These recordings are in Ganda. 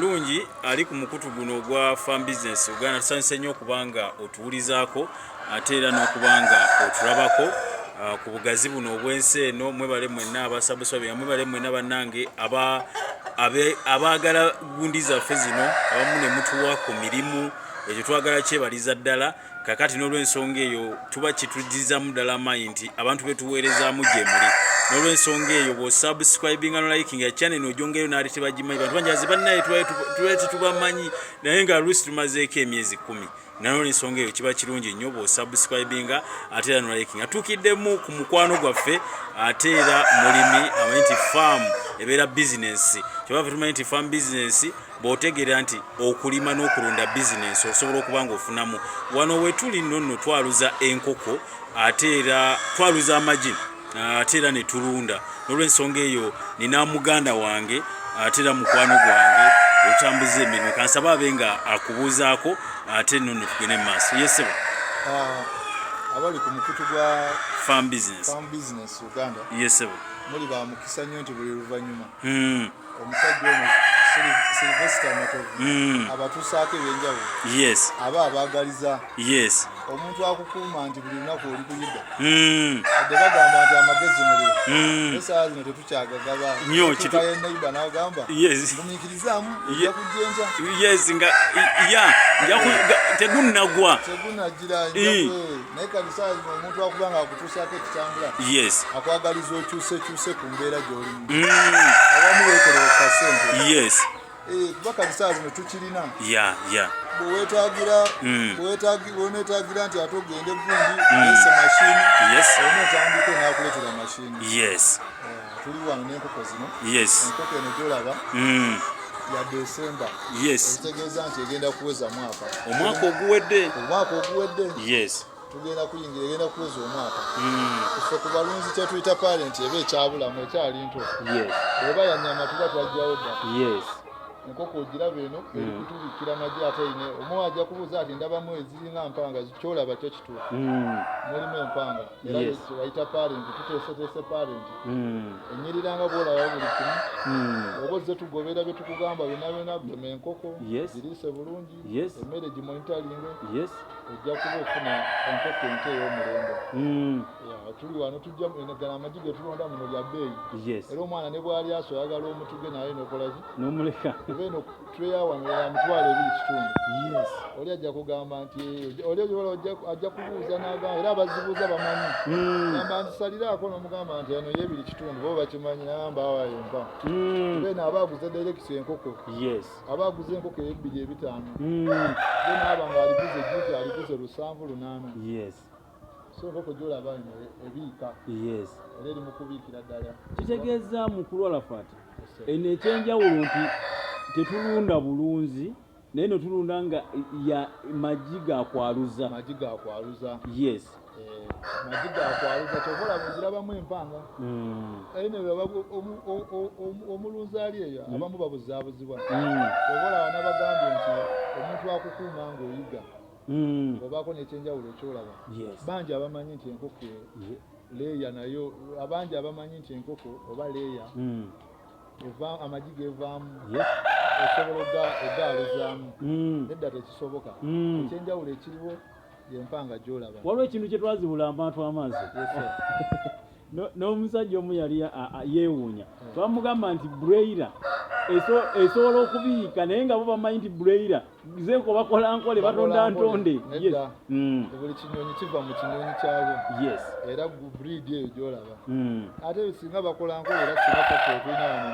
omulungi ali ku mukutu guno ogwa farm business Uganda tusanyuse nnyo okubanga otuwulizaako ate era n'okubanga otulabako ku bugazi buno obw'ensi eno. Mwebale mwenna abasabusabira, mwebale mwenna bannange abaagala gundi zaffe zino abamu ne mutuwa ku mirimu ekyo twagala kyebaliza ddala. Kakati n'olw'ensonga eyo tuba kitujjizaamu ddala amaanyi nti abantu betuweerezaamu gye muli. N'olw'ensonga eyo bw'osubscribinga no liking ya channel ojongeyo n'ali tebagimanyi bantu banjazi bannaye tubaye tetubamanyi naye nga luusi tumazeeko emyezi 10. N'olw'ensonga eyo kiba kirungi nnyo bw'osubscribinga ate era no liking. Atuukiddemu ku mukwano gwaffe ate era mulimi amanyi nti farm ebeera business. Kyebava tumanyi nti farm business bw'otegeera nti okulima n'okulunda business osobola okuba nga ofunamu. Wano wetuli nno twaluza enkoko ate era twaluza amagi ate era ne tulunda. N'olw'ensonga eyo nina muganda wange ate era mukwano gwange otambuza emirimu kansaba abe nga akubuuzaako ate nno tugende mu maaso. Yesebo abali ku mukutu gwa farm business Uganda. Yesebo muli ba mukisa nnyo nti buli luvannyuma omusajja ono Sylvester Matovu abatuusaako ebyenjawulo. Yes. aba abaagaliza. Yes. Omuntu akukuuma nti buli lunaku oli kuyidda. Adde bagamba nti amagezi muliro. Essaawa zino tetukyagagaba. Nnyo tukaye neiba n'agamba. Yes. Gumiikirizaamu ojja kujjenja. Yes nga tegunnagwa. Tegunnagira naye kati saa zino omuntu akubanga akutuusaako ekitambula. Yes. Akwagaliza okyuse ku mbeera gy'olimu. Abamu weekolera kasente. Yes. Kuba kati saa zino tukirina. Bw'oweetaagira bw'oneetaagira nti ate ogende gundi yese mashini. Yes. Oneetandika n'akuleetera mashini. Yes. Tuli wano n'enkoko zino. Yes. Enkoko eno gy'olaba ya December. Yes. Ekitegeeza nti egenda kuweza mwaka. Omwaka oguwedde. Yes. Tugenda kuyingira egenda kuweza omwaka. Ffe ku balunzi kye tuyita parent eba ekyabulamu ekyali nto. Yes. Eba ya nnyama tuba twajjawo dda. Yes. Enkoko ogiraba eno eri kutubikira amagi ate ine omu ajja kubuuza ati ndabamu eziringa mpanga kyolaba kyo kituufu. Mulimu empanga era bayita parent tuteeseteese parent. Enyiriranga bw'olaba buli kimu. Oba ozze tugobera bye tukugamba byonna gema enkoko ziriise bulungi emmere gimonitaringe ojja kuba ofuna enkoko ente ey'omulembe. Tuli wano tujja gana amagi ge tulonda muno lya bbeeyi. Era omwana ne bw'ali aso oyagala omutuge naye nokolaki n'omuleka. Eno tuya wano ya mitwalo 2.5. Oli ajja kugamba nti oli ajja kubuuza n'agamba era abazibuuza bamanyi. Gamba nti saliraako n'omugamba nti eno ye 2.5 bo bakimanyi n'agamba awa empa. Beno abaaguze direkisi enkoko. Abaaguze enkoko e2.5. Beno abanga aliguze jjuuti aliguze 7-8. So enkoko gy'olaba eno ebiika. Era eri mu kubiikira ddala. Kitegeeza mu kulwala fati eno ekyenjawulo nti tetulunda bulunzi naye no tulunda nga ya magi gakwaluza. Magi gakwaluza. Yes. Magi gakwaluza kyobola buzirabamu empanga. Ene omulunzi ali eyo abamu babuzaabuzibwa. Kyobola n'abagambye nti omuntu akukuuma ng'oyiga. Obaako n'ekyenjawulo ekyolaba. Bangi abamanyi nti enkoko leeya nayo abangi abamanyi nti enkoko oba leeya amagi gevaamu osobola ogaaluzaamu nedda tekisoboka. Ekyenjawulo ekiriwo yempanga gy'olaba. Waliwo ekintu kye twazibula abantu amaazi n'omusajja omu yali yeewuunya twamugamba nti broiler esobola okubiika naye nga bo bamanyi nti broiler zeko bakola nkole batonda ntonde. Buli kinyonyi kiva mu kinyonyi kyabyo. Era breed eyo gy'olaba ate singa bakola nkole era singa tulina wano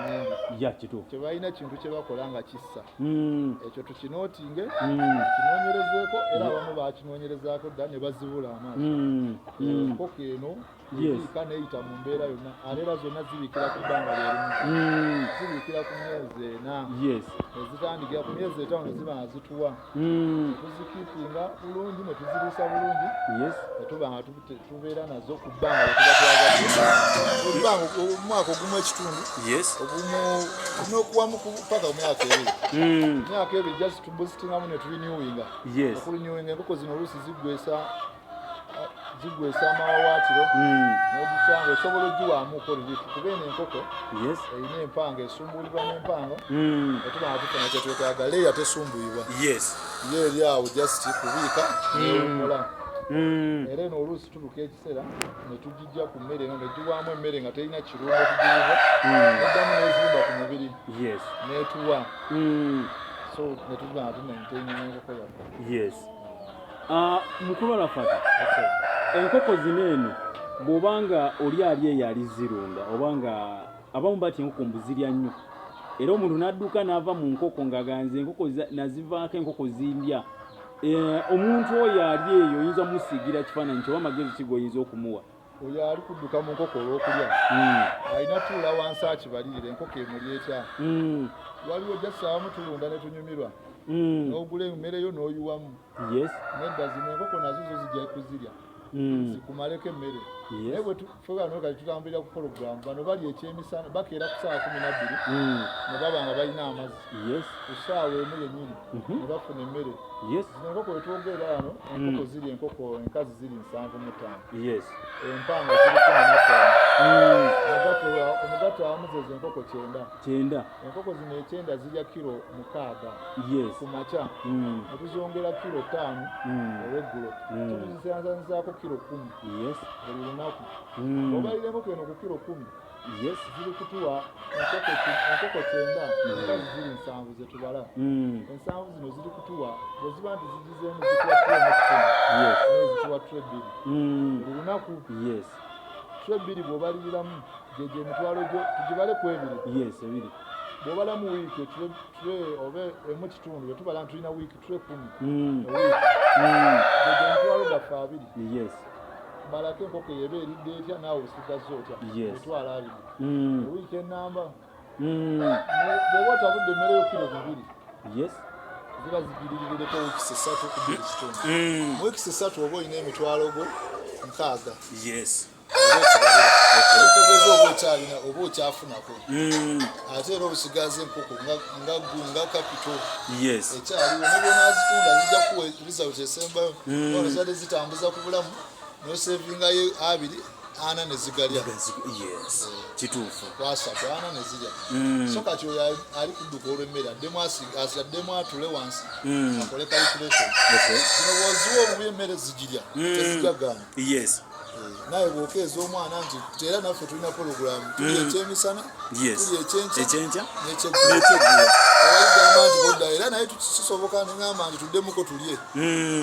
nyingi kye balina kintu kye bakola nga kissa ekyo tukinootinge kinoonyerezeeko era abamu bakinoonyerezaako dda ne bazibula amaazi. Enkoko eno ebiika n'eyita mu mbeera yonna ate era zonna zibikira ku bbanga lyerimu. Zibikira ku myezi 4. Ezitandikira ku myezi 5 ne ziba nga zituwa. Tuzikipinga bulungi ne tuziriisa bulungi netuba nga tubeera nazo ku bbanga lyetuba twagadde omwaka ogumu ekitundu n'okuwamu paka omwaka ebiri. Myaka ebiri just tubusitingamu ne tulinyuwinga. Okulinyuwinga enkoko zino oluusi ziggwesa zigwesa amawawatiro n'ogisanga osobola ogiwaamu okoli bifu kuba eno enkoko erina empanga esumbulibwa n'empanga etubanga tufuna kyetwetaaga leeya tesumbuyibwa yo eri awo just kubiika newummula era eno oluusi tuluka ekiseera netugijja ku mmere eno negiwaamu emmere nga terina kirungo tugiriza neddamu nezimba ku mubiri netuwa so netugamba tumaintaina n'enkoko yaffe mukulu Alafati enkoko zino eno bw'obanga oli ali eyo alizirunda obanga abamu bati enkoko mbuzirya nnyo era omuntu n'adduka n'ava mu nkoko ng'aganze enkoko nazivaako enkoko zindya omuntu oyo ali eyo oyinza musigira kifaananyi kyoba amagezi ki g'oyinza okumuwa oyo ali kudduka mu nkoko olw'okulya alina tuula wansi akibalirira enkoko emuli etya waliwo jasaamu tulunda ne tunyumirwa n'ogula emmere yo n'oyiwamu nedda zino enkoko nazo zo zijja kuzirya zikumaleko emmere naye bwe tufegano kati tutambulira ku pologulamu bano bali ekyemisana bakeera ku ssaawa 12 ne baba nga balina amazzi ku ssaawa emu yennyini ne bafuna emmere zino enkoko wetwogerera wano enkoko ziri enkoko enkazi ziri 75 empanga ziri 15 omugato awamu zezo enkoko 9 enkoko zino 9 zirya kiro 6 ku makya ne tuzongera kiro 5 olweggulo tuzisanzanizaako kiro 10 buli lunaku obalira enkoko eno ku kiro 10 ziri kutuwa enkoko 9 enkazi ziri 7 zetubala 7 zino ziri kutuwa bweziba nti zigizeemu zikuwa zituwa tule 2 buli lunaku tule 2 bw'obaliriramu gyegyo emitwalo gyo tugibale ku ebiri bw'obala mu wiiki tule oba emu kitundu bwetubala nti tulina wiiki tule 10 gyegyo emitwalo gaffe 2 balako enkoko yeba eridde etya naawe osigaza otya etwala 2 ewiiki enamba bw'oba otabudde emmere yo kiro 2 ziba zigiririreko wiikisi 3 ku buli kitundu mu wiikisi 3 oba olina emitwalo go 6 otegeeza oba okyalina oba okyafunako ate era obusigaza enkoko nga kapito ekyaliwo nebyonaazitunda zijja kuwa result esembayo ono zadde zitambuza ku bulamu nosevingayo 2 4 nezigalya kituufu wasatu 4 nezirya so kati oyo ali kudduka olw'emmere addemu atule wansi akole calculation zino bwoziwa obubi emmere zigirya tezigagana naye bw'okeeza omwana nti era naffe tulina pologulamu tuli ekyemisana tuli ekyenkya n'ekyeggulo abaligamba nti bodda era naye tukisoboka neŋamba nti tuddemuko tulye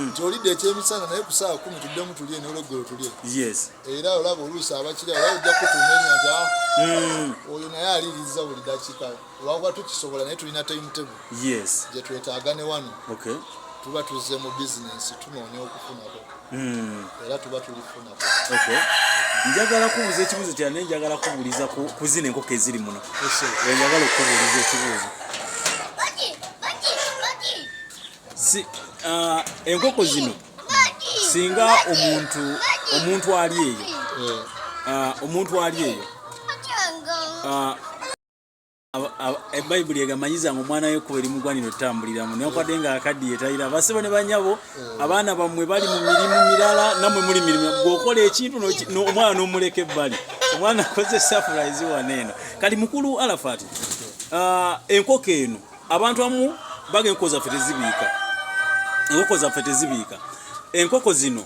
nti olidde ekyemisana naye ku ssaawa 10 tuddemu tulye n'olweggolo tulye era olaba oluusi abakirya olaba ojja kutumenya nti oyo naye aliriza buli dakiika olwakuba tukisobola naye tulina timetable gye twetaaga ne wano tuba tuzze mu bizinensi tunoonya okufunako era tuba tulifunako njagala kubuuza ekibuuzo kyange naye njagala kubuuliza ku zino enkoko eziri muno njagala okubuuliza ekibuuzo enkoko zino singa omuntu ali eyo ebayibuli egamanyiza nga omwana we kuba eri mugwaniro tutambuliramu newankwadde nga akaddiye tayira abasibo ne banyabo abaana bammwe bali mu mirimu mirala nammwe muli mirimu bw'okola ekintu omwana n'omuleka ebbali omwana akoze surprise wano eno kali mukulu Alafati enkoko eno abantu amu baga enkoko zaffe tezibiika enkoko zino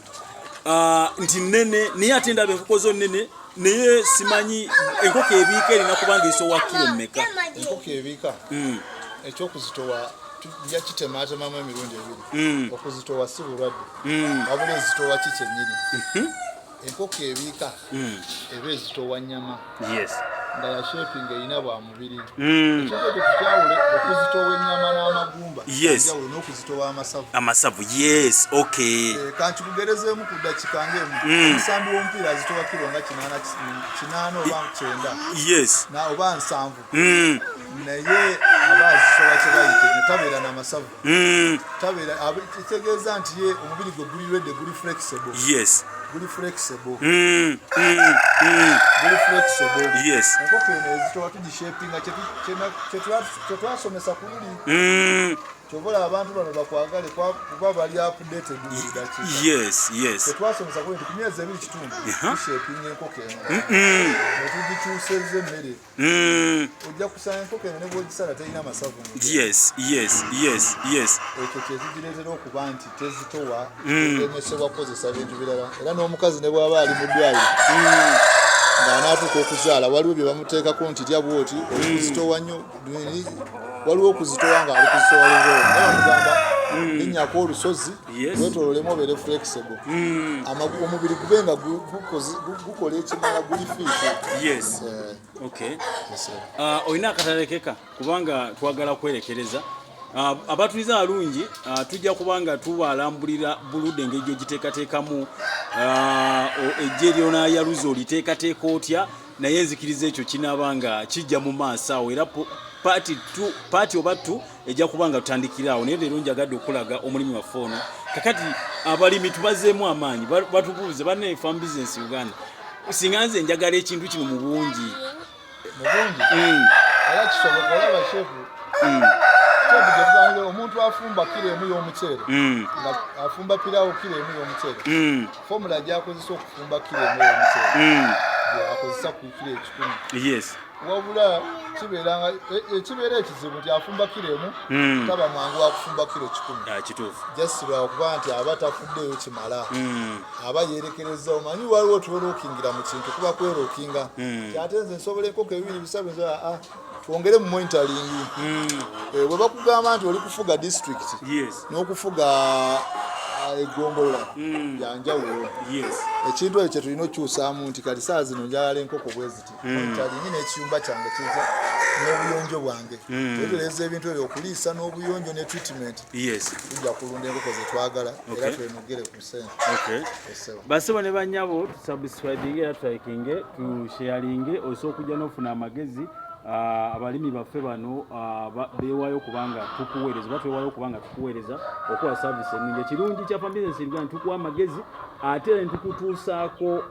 nti nnene naye ate ndaba enkoko zo nnene naye simanyi enkoko ebiika erina kubanga esowa kilo mmeka enkoko ebiika ekyokuzitowa tujja kitemaatemamu emirundi ebiri okuzitowa si bulwadde wabula ezitowa ki kyennyini enkoko ebiika eba ezitowa nnyama nga ya shaping erina bwa mubiri ekyokyo tukyawule okuzitowa ennyama n'amagumba njawulo n'okuzitowa amasavu kankikugerezeemu ku dakiika ng'emu omusambi w'omupiira azitowa kilo nga 8 oba 9 oba 7 naye aba azisowa kyebayite tabeera n'amasavu kitegeeza nti ye omubiri gwe guli redde guli flexible enkoko eno ezitowa tugishapinga kyetwasomesa ku luli Chobola abantu bano bakwagale kuba bali updated buli dakika. Yes. Twasomesa ko ku myezi ebiri kitundu tushepinga enkoko eno. Tugikyusezza emmere. Ojja kusanga enkoko eno ne bw'ogisala terina masavu. Yes. Ekyo kyekigireetera okuba nti tezitowa emesebwa kukozesa bintu birala. Era n'omukazi ne bw'aba ali mu ddwaliro ng'anaatuuka okuzaala waliwo bye bamuteekako nti lya bwoti okuzitowa nnyo waliwo okuzitowa ng'ali kuzitowa lulwo bamugamba linnyako olusozi lwetololemu obeere flexible omubiri gube nga gukola ekimala guli fiiti. Olina akatalekeka kubanga twagala kwerekereza abatuliza alungi tujja kubanga tubalambulira buludde engeri gy'ogiteekateekamu ejje lyonaayaluza oliteekateeka otya naye nzikiriza ekyo kinaaba nga kijja mu maaso awo era paati oba tu ejja kubanga tutandikira awo naye leero njagadde okulaga omulimu waffe ono kakati abalimi tubazeemu amaanyi batubuuze banne farm business Uganda singa nze njagala ekintu kino mu bungi era kisoboka olaba shefu omuntu afumba kilo emu y'omuceere afumba pirawo kilo emu y'omuceere fomula gy'akozesa okufumba kilo emu y'omuceere akozesa ku kilo 10 wabula kibeera ekizibu nti afumba kilo emu taba mwangu wakufumba kilo 10 jasirwa okuba nti aba tafuddeyo kimala aba yeerekereza omanyi waliwo tuwerookingira mu kintu kuba kwerookinga ate nze nsobola enkoko ebibiri bisatu twongere mu monitoring bwe bakugamba nti oli kufuga district n'okufuga eggongolola yanjawulo ekintu ekyo tulina okukyusaamu nti kati saa zino njagala enkoko bwe ziti monitoring n'ekiyumba kyange kiza n'obuyonjo bwange twetereza ebintu ebyo okuliisa n'obuyonjo ne treatment tujja kulunda enkoko ze twagala era twenogere ku ssente. Basebo ne bannyabo tusubscribinge era tutlikinge tusharinge osobola okujja n'ofuna amagezi abalimi baffe bano beewaayo kubanga tukuweereza batwewayo kubanga tukuweereza okuwa service ennungi. Ekirungi kya farm business Uganda tukuwa amagezi ate ne tukutuusaako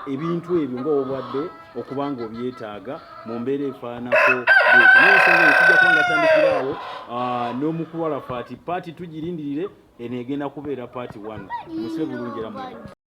ebintu ebyo ng'obwadde okubanga obyetaaga mu mbeera efaanako bwetyo. N'ensonga tujja kubanga tandikiraawo n'omukulu waffe ati paati tugirindirire eno egenda kubeera paati 1 musibe bulungi era mulimi.